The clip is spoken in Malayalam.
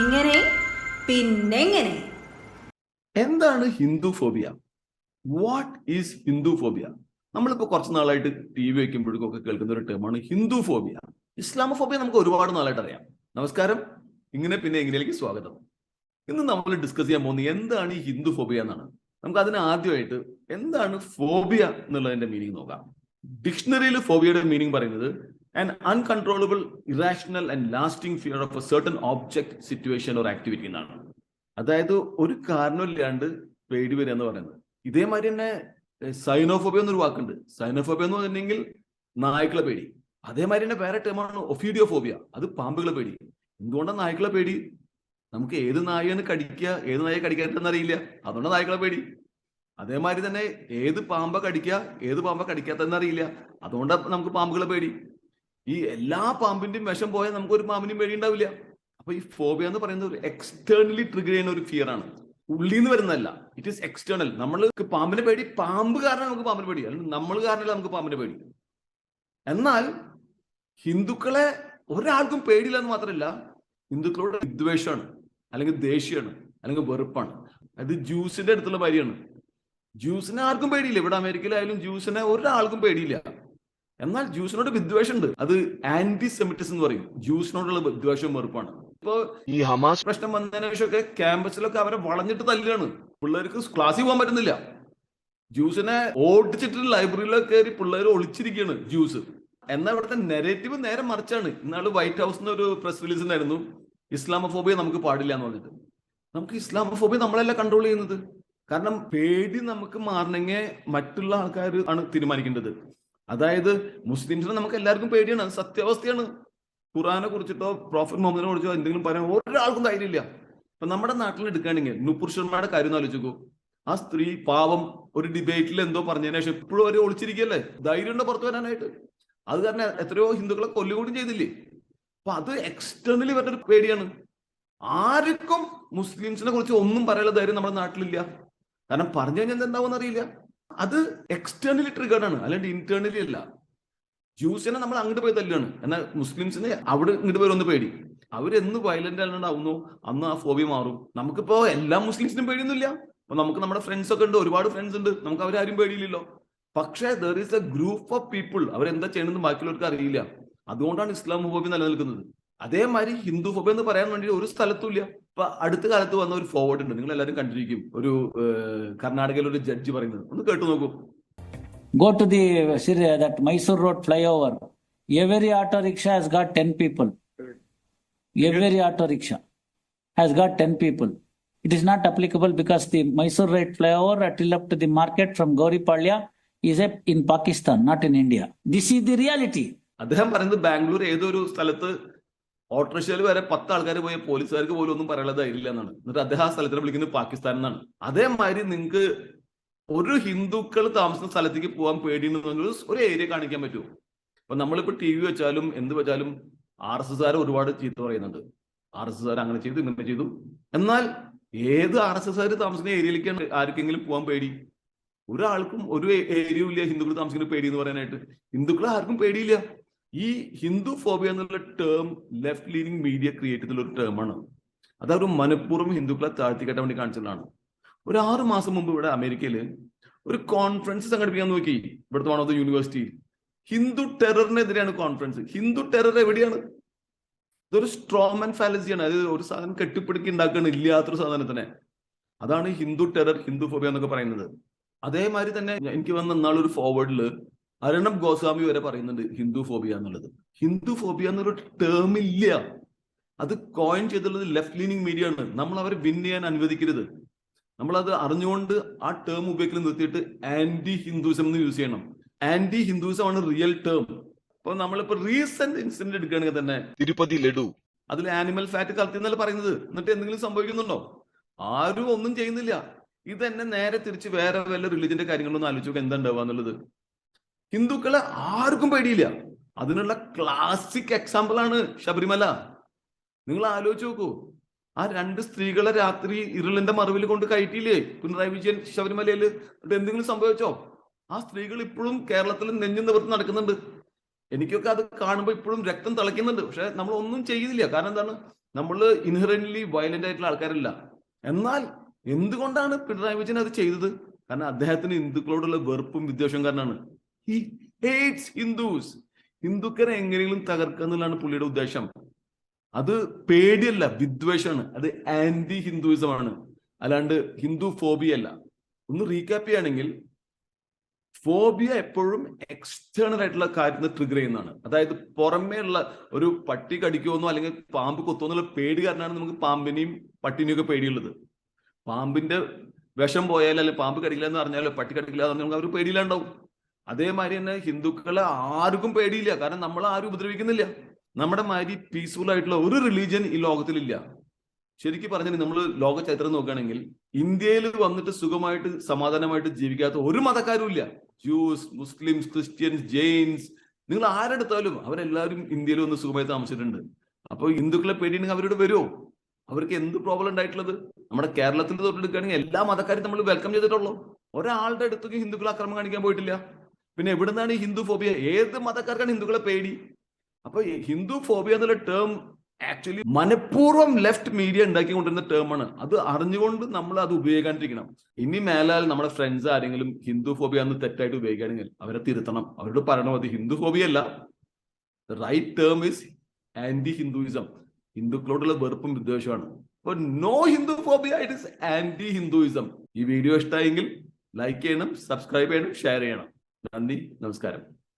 ഇങ്ങനെ പിന്നെങ്ങനെ. എന്താണ് Hindu phobia? What is Hindu phobia? നമ്മളിപ്പോ കുറച്ച് നാളായിട്ട് ടി വി വയ്ക്കുമ്പോഴേക്കും ഒക്കെ കേൾക്കുന്ന ഒരു ടേമാണ് ഹിന്ദു ഫോബിയ. ഇസ്ലാമോഫോബിയ നമുക്ക് ഒരുപാട് നാളായിട്ട് അറിയാം. നമസ്കാരം, ഇങ്ങനെ പിന്നെ എങ്ങനെയായിരിക്കും സ്വാഗതം. ഇന്ന് നമ്മൾ ഡിസ്കസ് ചെയ്യാൻ പോകുന്നത് എന്താണ് ഈ ഹിന്ദു ഫോബിയ എന്നാണ്. നമുക്ക് അതിന് ആദ്യമായിട്ട് എന്താണ് ഫോബിയ എന്നുള്ളതിന്റെ മീനിങ് നോക്കാം. ഡിക്ഷണറിയിൽ ഫോബിയയുടെ മീനിങ് പറയുന്നത് an uncontrollable, irrational and lasting fear of a certain object, situation or activity എന്നാണ്. അതായത് ഒരു കാരണമില്ലാണ്ട് പേടി വരിക എന്ന് പറയുന്നത്. ഇതേമാതിരി തന്നെ സൈനോഫോബിയ എന്നൊരു വാക്കുണ്ട്. സൈനോഫോബിയ എന്ന് പറഞ്ഞിട്ടുണ്ടെങ്കിൽ നായ്ക്കളെ പേടി. അതേമാതിരി തന്നെ വേറെ ടേമാണ് ഒഫീഡിയോഫോബിയ, അത് പാമ്പുകളെ പേടി. എന്തുകൊണ്ടാണ് നായ്ക്കളെ പേടി? നമുക്ക് ഏത് നായയാണ് കടിക്കുക, ഏത് നായെ കടിക്കാത്തതെന്നറിയില്ല, അതുകൊണ്ടാണ് നായ്ക്കളെ പേടി. അതേമാതിരി തന്നെ ഏത് പാമ്പ കടിക്കുക, ഏത് പാമ്പ കടിക്കാത്തതെന്നറിയില്ല, അതുകൊണ്ടാണ് നമുക്ക് പാമ്പുകളെ പേടി. ഈ എല്ലാ പാമ്പിന്റെയും വിഷം പോയാൽ നമുക്ക് ഒരു പാമ്പിന്റെയും പേടി ഉണ്ടാവില്ല. അപ്പൊ ഈ ഫോബിയ എന്ന് പറയുന്നത് ഒരു എക്സ്റ്റേണലി ട്രിഗർ ചെയ്യുന്ന ഒരു ഫിയർ ആണ്, ഉള്ളിൽ നിന്ന് വരുന്നതല്ല. It is external. നമ്മൾക്ക് പാമ്പിനെ പേടി പാമ്പ് കാരണം നമുക്ക് പാമ്പിനെ പേടി, അല്ലെങ്കിൽ നമ്മൾ കാരണമല്ല നമുക്ക് പാമ്പിനെ പേടി. എന്നാൽ ഹിന്ദുക്കളെ ഒരാൾക്കും പേടിയില്ല എന്ന് മാത്രമല്ല, ഹിന്ദുക്കളോട് വിദ്വേഷമാണ്, അല്ലെങ്കിൽ ദേഷ്യമാണ്, അല്ലെങ്കിൽ വെറുപ്പാണ്. അത് ജ്യൂസിന്റെ അടുത്തുള്ള കാര്യമാണ്. ജ്യൂസിനെ ആർക്കും പേടിയില്ല. ഇവിടെ അമേരിക്കയിലായാലും ജ്യൂസിനെ ഒരാൾക്കും പേടിയില്ല. എന്നാൽ ജ്യൂസിനോട് വിദ്വേഷമുണ്ട്. അത് ആന്റി സെമിറ്റിസം എന്ന് പറയും. ജ്യൂസിനോടുള്ള വിദ്വേഷവും വെറുപ്പാണ്. ഇപ്പോ ഈ ഹമാസ് പ്രശ്നം വന്നതിന് ശേഷമൊക്കെ ക്യാമ്പസിലൊക്കെ അവരെ വളഞ്ഞിട്ട് തല്ലുകയാണ്. പിള്ളേർക്ക് ക്ലാസ്സിൽ പോകാൻ പറ്റുന്നില്ല. ജ്യൂസിനെ ഓടിച്ചിട്ട് ലൈബ്രറിയിലൊക്കെ കയറി പിള്ളേർ ഒളിച്ചിരിക്കുകയാണ് ജ്യൂസ്. എന്നാൽ ഇവിടുത്തെ നെഗറ്റീവ് നേരെ മറിച്ചാണ്. ഇന്നാള് വൈറ്റ് ഹൗസിന് ഒരു പ്രസ് റിലീസ് ഉണ്ടായിരുന്നു, ഇസ്ലാമോഫോബിയ നമുക്ക് പാടില്ല എന്ന് പറഞ്ഞിട്ട്. നമുക്ക് ഇസ്ലാമോഫോബിയ നമ്മളല്ല കൺട്രോൾ ചെയ്യുന്നത്. കാരണം പേടി നമുക്ക് മാറണമെങ്കിൽ മറ്റുള്ള ആൾക്കാർ ആണ് തീരുമാനിക്കേണ്ടത്. അതായത് മുസ്ലിംസിനെ നമുക്ക് എല്ലാവർക്കും പേടിയാണ്, അത് സത്യാവസ്ഥയാണ്. ഖുറാനെ കുറിച്ചിട്ടോ പ്രോഫറ്റ് മുഹമ്മദിനെ കുറിച്ചോ എന്തെങ്കിലും പറയാൻ ഒരാൾക്കും ധൈര്യമില്ല. ഇപ്പൊ നമ്മുടെ നാട്ടിൽ എടുക്കുകയാണെങ്കിൽ നുപുർ ശർമ്മയുടെ കാര്യം ആലോചിക്കൂ. ആ സ്ത്രീ പാവം ഒരു ഡിബേറ്റിൽ എന്തോ പറഞ്ഞതിന് ശേഷം ഇപ്പോഴും അവർ ഒളിച്ചിരിക്കല്ലേ, ധൈര്യമുണ്ട് പുറത്തു വരാനായിട്ട്. അത് കാരണം എത്രയോ ഹിന്ദുക്കളെ കൊല്ലുകൂടി ചെയ്തില്ലേ. അപ്പൊ അത് എക്സ്റ്റേണലി വരുന്നൊരു പേടിയാണ്. ആർക്കും മുസ്ലിംസിനെ കുറിച്ച് ഒന്നും പറയാനുള്ള ധൈര്യം നമ്മുടെ നാട്ടിലില്ല. കാരണം പറഞ്ഞു കഴിഞ്ഞാൽ എന്താവുമെന്ന് അറിയില്ല. അത് എക്സ്റ്റേണലി ട്രിഗേർഡ് ആണ്, അല്ലാണ്ട് ഇന്റേണലി അല്ല. ജ്യൂസിനെ നമ്മൾ അങ്ങോട്ട് പോയി തല്ലാണ്, എന്നാൽ മുസ്ലിംസിനെ അവിടെ ഇങ്ങോട്ട് വരുമെന്ന് പേടി. അവരെന്ന് വയലന്റ് അല്ലാണ്ടാവുന്നു അന്ന് ആ ഫോബിയ മാറും. നമുക്കിപ്പോ എല്ലാ മുസ്ലിംസിനും പേടിയൊന്നുമില്ല. അപ്പൊ നമുക്ക് നമ്മുടെ ഫ്രണ്ട്സ് ഒക്കെ ഉണ്ട്, ഒരുപാട് ഫ്രണ്ട്സ് ഉണ്ട്, നമുക്ക് അവരാരും പേടിയില്ലല്ലോ. പക്ഷേ there is A group of people, അവരെന്താ ചെയ്യണമെന്ന് ബാക്കിയുള്ളവർക്ക് അറിയില്ല. അതുകൊണ്ടാണ് ഇസ്ലാം ഫോബിയ നിലനിൽക്കുന്നത്. അതേമാതിരി ഹിന്ദു ഫോബിയ എന്ന് പറയാൻ വേണ്ടി ഒരു സ്ഥലത്തും ഇല്ല. ഇപ്പൊ അടുത്ത കാലത്ത് വന്ന ഒരു ഫോർവേഡ് ഉണ്ട്, നിങ്ങൾ എല്ലാവരും കണ്ടിരിക്കും. ഒരു കർണാടകയിലെ ഒരു ജഡ്ജി പറയുന്നത് ഒന്ന് കേട്ടു നോക്കൂ. Go to that Mysore Road flyover. Every auto rickshaw has got 10 people. Every auto rickshaw has got 10 people. It is not applicable because the Mysore Road flyover till up to the market from Gauripalya is in Pakistan, not in India. This is the reality. അദ്ദേഹം പറയുന്നത് ബാംഗ്ലൂർ ഏതൊരു സ്ഥലത്ത് ഓട്ടോറിക്ഷയിൽ വരെ 10 ആൾക്കാർ പോയ പോലീസുകാർക്ക് പോലും ഒന്നും പറയാനുള്ള ധൈര്യമില്ല എന്നാണ്. എന്നിട്ട് അദ്ദേഹം ആ സ്ഥലത്തിനെ വിളിക്കുന്നത് പാകിസ്ഥാൻ എന്നാണ്. അതേമാതിരി നിങ്ങൾക്ക് ഒരു ഹിന്ദുക്കൾ താമസിക്കുന്ന സ്ഥലത്തേക്ക് പോകാൻ പേടിയുണ്ടെങ്കിൽ ഒരു ഏരിയ കാണിക്കാൻ പറ്റുമോ? അപ്പൊ നമ്മളിപ്പോ ടി വി വെച്ചാലും എന്ത് വെച്ചാലും RSSകാരെ ഒരുപാട് ചീത്ത പറയുന്നുണ്ട്. RSSകാർ അങ്ങനെ ചെയ്തു, ഇങ്ങനെ ചെയ്തു. എന്നാൽ ഏത് RSSകാർ താമസിക്കുന്ന ഏരിയയിലേക്കാണ് ആർക്കെങ്കിലും പോകാൻ പേടി? ഒരാൾക്കും ഒരു ഏരിയയും ഇല്ല ഹിന്ദുക്കൾ താമസിക്കുന്ന പേടി എന്ന് പറയാനായിട്ട്. ഹിന്ദുക്കളെ ആർക്കും പേടിയില്ല. ഈ ഹിന്ദു ഫോബിയ എന്നുള്ള term left leaning media create ചെയ്തുള്ള ഒരു ടേമാണ്. അതൊരു മനഃപൂർവ്വം ഹിന്ദുക്കളെ താഴ്ത്തിക്കെട്ടാൻ വേണ്ടി കാണിച്ചതാണ്. ഒരു 6 മാസം മുമ്പ് ഇവിടെ അമേരിക്കയിൽ ഒരു കോൺഫറൻസ് സംഘടിപ്പിക്കാൻ നോക്കി. ഇവിടുത്തെ one of the university Hindu ടെററിനെതിരെയാണ് കോൺഫറൻസ്. ഹിന്ദു ടെറർ എവിടെയാണ്? ഇതൊരു സ്ട്രോമൻ ഫാലസിയാണ്. അത് ഒരു സാധനം കെട്ടിപ്പിടുക്കി ഉണ്ടാക്കുകയാണ്, ഇല്ലാത്തൊരു സാധനത്തിനെ. അതാണ് ഹിന്ദു ടെറർ, ഹിന്ദു ഫോബിയ എന്നൊക്കെ പറയുന്നത്. അതേമാതിരി തന്നെ എനിക്ക് വന്ന നാളൊരു ഫോർവേഡില് അരണബ് ഗോസ്വാമി വരെ പറയുന്നുണ്ട് ഹിന്ദു ഫോബിയ എന്നുള്ളത്. ഹിന്ദു ഫോബിയ എന്നൊരു ടേം ഇല്ല. അത് കോയിൻ ചെയ്തുള്ളത് ലെഫ്റ്റ് ലീനിങ് മീഡിയ ആണ്. നമ്മൾ അവരെ വിൻ ചെയ്യാൻ അനുവദിക്കരുത്. നമ്മളത് അറിഞ്ഞുകൊണ്ട് ആ ടേം ഉപയോഗിക്കൽ നിർത്തിയിട്ട് ആന്റി ഹിന്ദുയിസം എന്ന് യൂസ് ചെയ്യണം. ആന്റി ഹിന്ദുയിസം ആണ് റിയൽ ടേം. അപ്പൊ നമ്മളിപ്പോ റീസെന്റ് ഇൻസിഡന്റ് എടുക്കുകയാണെങ്കിൽ തന്നെ തിരുപ്പതി ലഡു, അതിൽ ആനിമൽ ഫാറ്റ് കലർത്തി എന്നല്ല പറയുന്നത്. എന്നിട്ട് എന്തെങ്കിലും സംഭവിക്കുന്നുണ്ടോ? ആരും ഒന്നും ചെയ്യുന്നില്ല. ഇതെന്നെ നേരെ തിരിച്ച് വേറെ വല്ല റിലീജിയന്റെ കാര്യങ്ങളൊന്നും ആലോചിച്ചു എന്താ ഉണ്ടാവുക എന്നുള്ളത്. ഹിന്ദുക്കളെ ആർക്കും പേടിയില്ല. അതിനുള്ള ക്ലാസിക് എക്സാമ്പിൾ ആണ് ശബരിമല. നിങ്ങൾ ആലോചിച്ച് നോക്കൂ. ആ 2 സ്ത്രീകളെ രാത്രി ഇരുളിന്റെ മറവിൽ കൊണ്ട് കയറ്റിയില്ലേ പിണറായി വിജയൻ ശബരിമലയിൽ? എന്തെങ്കിലും സംഭവിച്ചോ? ആ സ്ത്രീകൾ ഇപ്പോഴും കേരളത്തിൽ നെഞ്ഞു നിവർത്തി നടക്കുന്നുണ്ട്. എനിക്കൊക്കെ അത് കാണുമ്പോൾ ഇപ്പോഴും രക്തം തിളയ്ക്കുന്നുണ്ട്. പക്ഷെ നമ്മൾ ഒന്നും ചെയ്യുന്നില്ല. കാരണം എന്താണ്, നമ്മൾ ഇൻഹറന്റ്ലി വയലന്റ് ആയിട്ടുള്ള ആൾക്കാരല്ല. എന്നാൽ എന്തുകൊണ്ടാണ് പിണറായി വിജയൻ അത് ചെയ്തത്? കാരണം അദ്ദേഹത്തിന് ഹിന്ദുക്കളോടുള്ള വെറുപ്പും വിദ്വേഷവും കാരണമാണ്. He hates Hindus. ഹിന്ദുക്കളെ എങ്ങനെയെങ്കിലും തകർക്കുക എന്നുള്ളതാണ് പുള്ളിയുടെ ഉദ്ദേശം. അത് പേടിയല്ല, വിദ്വേഷമാണ്. അത് ആന്റി ഹിന്ദുയിസമാണ്, അല്ലാണ്ട് ഹിന്ദു ഫോബിയ അല്ല. ഒന്ന് റീക്യാപ്പ് ചെയ്യുകയാണെങ്കിൽ, ഫോബിയ എപ്പോഴും എക്സ്റ്റേണൽ ആയിട്ടുള്ള കാര്യത്തിന് ട്രിഗർ ചെയ്യുന്നതാണ്. അതായത് പുറമേ ഉള്ള ഒരു പട്ടി കടിക്കുമെന്നോ അല്ലെങ്കിൽ പാമ്പ് കൊത്തുമെന്നുള്ള പേടി കാരണമാണ് നമുക്ക് പാമ്പിനെയും പട്ടിനെയും ഒക്കെ പേടിയുള്ളത്. പാമ്പിന്റെ വിഷം പോയാൽ അല്ലെങ്കിൽ പാമ്പ് കടിക്കില്ല എന്ന് പറഞ്ഞാലോ പട്ടി കടിക്കില്ല എന്ന് പറഞ്ഞാൽ നമുക്ക് അവർ പേടിയില്ലാണ്ടാവും. അതേമാതിരി തന്നെ ഹിന്ദുക്കളെ ആർക്കും പേടിയില്ല, കാരണം നമ്മൾ ആരും ഉപദ്രവിക്കുന്നില്ല. നമ്മുടെ മാതിരി പീസ്ഫുൾ ആയിട്ടുള്ള ഒരു റിലീജിയൻ ഈ ലോകത്തിലില്ല. ശരിക്കും പറഞ്ഞാൽ നമ്മൾ ലോക ചരിത്രം നോക്കുകയാണെങ്കിൽ ഇന്ത്യയിൽ വന്നിട്ട് സുഖമായിട്ട് സമാധാനമായിട്ട് ജീവിക്കാത്ത ഒരു മതക്കാരും ഇല്ല. ജൂസ്, മുസ്ലിംസ്, ക്രിസ്ത്യൻസ്, ജെയിൻസ്, നിങ്ങൾ ആരെടുത്താലും അവരെല്ലാവരും ഇന്ത്യയിൽ വന്ന് സുഖമായി താമസിച്ചിട്ടുണ്ട്. അപ്പോൾ ഹിന്ദുക്കളെ പേടിയുണ്ടെങ്കിൽ അവരോട് വരുമോ? അവർക്ക് എന്ത് പ്രോബ്ലം ഉണ്ടായിട്ടുള്ളത്? നമ്മുടെ കേരളത്തിൽ തൊട്ടെടുക്കുകയാണെങ്കിൽ എല്ലാ മതക്കാരും നമ്മൾ വെൽക്കം ചെയ്തിട്ടുള്ളൂ. ഒരാളുടെ അടുത്തേക്ക് ഹിന്ദുക്കൾ ആക്രമണം കാണിക്കാൻ പോയിട്ടില്ല. പിന്നെ എവിടുന്നാണ് ഈ ഹിന്ദു ഫോബിയ? ഏത് മതക്കാർക്കാണ് ഹിന്ദുക്കളെ പേടി? അപ്പൊ ഹിന്ദു ഫോബിയ എന്നുള്ള ടേം ആക്ച്വലി മനഃപൂർവ്വം ലെഫ്റ്റ് മീഡിയ ഉണ്ടാക്കിക്കൊണ്ടിരുന്ന ടേമാണ്. അത് അറിഞ്ഞുകൊണ്ട് നമ്മൾ അത് ഉപയോഗിക്കാണ്ടിരിക്കണം. ഇനി മേലാൽ നമ്മുടെ ഫ്രണ്ട്സ് ആരെങ്കിലും ഹിന്ദു ഫോബിയ എന്ന് തെറ്റായിട്ട് ഉപയോഗിക്കുകയാണെങ്കിൽ അവരെ തിരുത്തണം. അവരോട് പറയണം അത് ഹിന്ദു ഫോബിയ അല്ല, the right term is anti Hinduism. ഹിന്ദുക്കളോടുള്ള വെറുപ്പും വിദ്വേഷമാണ്. അപ്പൊ no Hindu phobia, it is anti Hinduism. ഈ വീഡിയോ ഇഷ്ടമായെങ്കിൽ ലൈക്ക് ചെയ്യണം, സബ്സ്ക്രൈബ് ചെയ്യണം, ഷെയർ ചെയ്യണം. നന്ദി, നമസ്കാരം.